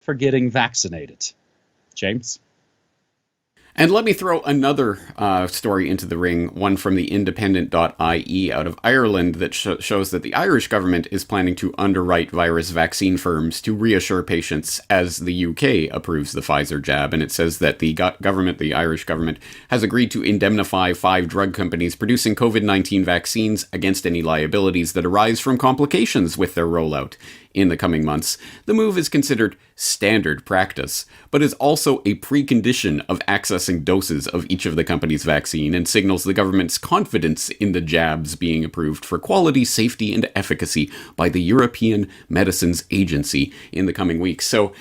for getting vaccinated. James? And let me throw another story into the ring, one from the independent.ie out of Ireland that shows that the Irish government is planning to underwrite virus vaccine firms to reassure patients as the UK approves the Pfizer jab. And it says that the government, the Irish government, has agreed to indemnify 5 drug companies producing COVID-19 vaccines against any liabilities that arise from complications with their rollout in the coming months. The move is considered standard practice, but is also a precondition of accessing doses of each of the company's vaccine and signals the government's confidence in the jabs being approved for quality, safety, and efficacy by the European Medicines Agency in the coming weeks. So,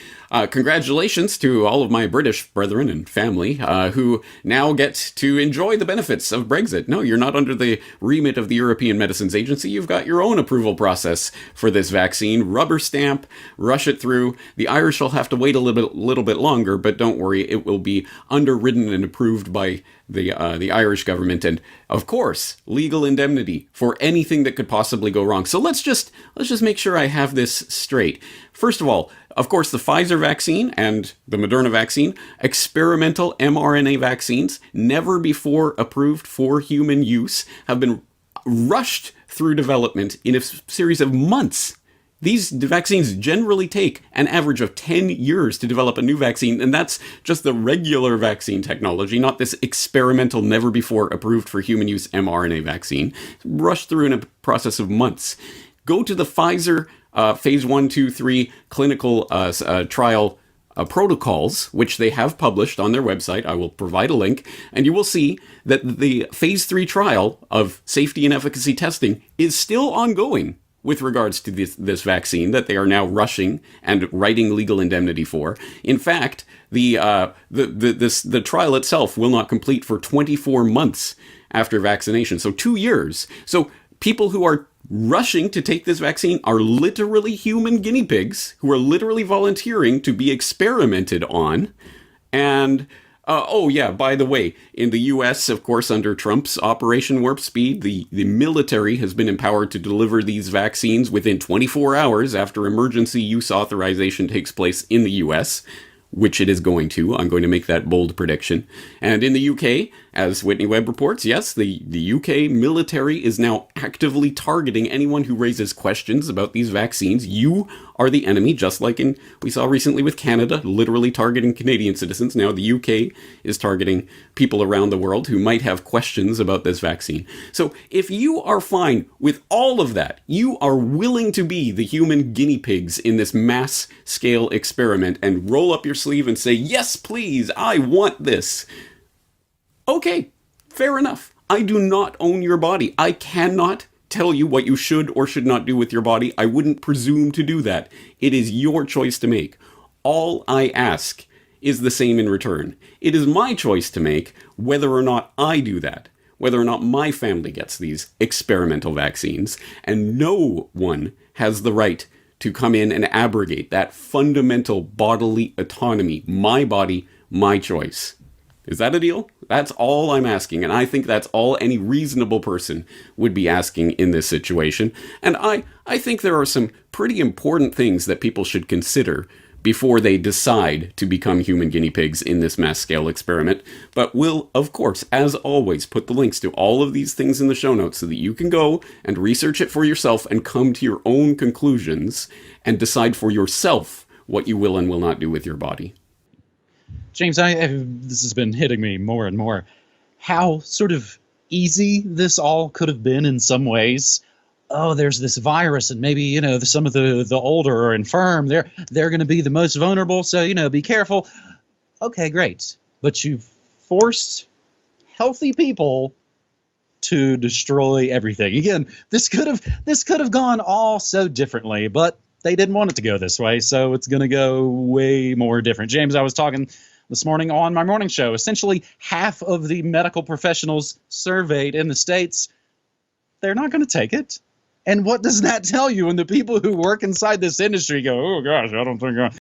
congratulations to all of my British brethren and family who now get to enjoy the benefits of Brexit. No, you're not under the remit of the European Medicines Agency. You've got your own approval process for this vaccine. Rubber stamp, rush it through. The Irish will have to wait a little bit longer, but don't worry, it will be underwritten and approved by the Irish government, and of course, legal indemnity for anything that could possibly go wrong. So let's just make sure I have this straight. First of all, of course, the Pfizer vaccine and the Moderna vaccine, experimental mRNA vaccines, never before approved for human use, have been rushed through development in a series of months. These vaccines generally take an average of 10 years to develop a new vaccine, and that's just the regular vaccine technology, not this experimental, never before approved for human use mRNA vaccine. Rushed through in a process of months. Go to the Pfizer phase 1, 2, 3 clinical trial protocols, which they have published on their website. I will provide a link, and you will see that the phase 3 trial of safety and efficacy testing is still ongoing with regards to this vaccine that they are now rushing and writing legal indemnity for. In fact, the trial itself will not complete for 24 months after vaccination, so 2 years. So people who are rushing to take this vaccine are literally human guinea pigs who are literally volunteering to be experimented on. And oh yeah, by the way, in the US, of course, under Trump's Operation Warp Speed, the military has been empowered to deliver these vaccines within 24 hours after emergency use authorization takes place in the US, which it is going to. I'm going to make that bold prediction. And in the UK, as Whitney Webb reports, yes, the UK military is now actively targeting anyone who raises questions about these vaccines. You are the enemy, just like we saw recently with Canada, literally targeting Canadian citizens. Now the UK is targeting people around the world who might have questions about this vaccine. So if you are fine with all of that, you are willing to be the human guinea pigs in this mass scale experiment and roll up your sleeve and say, yes, please, I want this. Okay, fair enough. I do not own your body. I cannot tell you what you should or should not do with your body. I wouldn't presume to do that. It is your choice to make. All I ask is the same in return. It is my choice to make whether or not I do that, whether or not my family gets these experimental vaccines, and no one has the right to come in and abrogate that fundamental bodily autonomy. My body, my choice. Is that a deal? That's all I'm asking, and I think that's all any reasonable person would be asking in this situation. And I think there are some pretty important things that people should consider before they decide to become human guinea pigs in this mass-scale experiment. But we'll, of course, as always, put the links to all of these things in the show notes so that you can go and research it for yourself and come to your own conclusions and decide for yourself what you will and will not do with your body. James, this has been hitting me more and more. How sort of easy this all could have been in some ways. Oh, there's this virus, and maybe, some of the older or infirm, they're going to be the most vulnerable, so, be careful. Okay, great. But you've forced healthy people to destroy everything. Again, this could have gone all so differently, but they didn't want it to go this way, so it's going to go way more different. James, I was talking this morning on my morning show. Essentially, half of the medical professionals surveyed in the States, they're not going to take it. And what does that tell you when the people who work inside this industry go, oh gosh, I don't think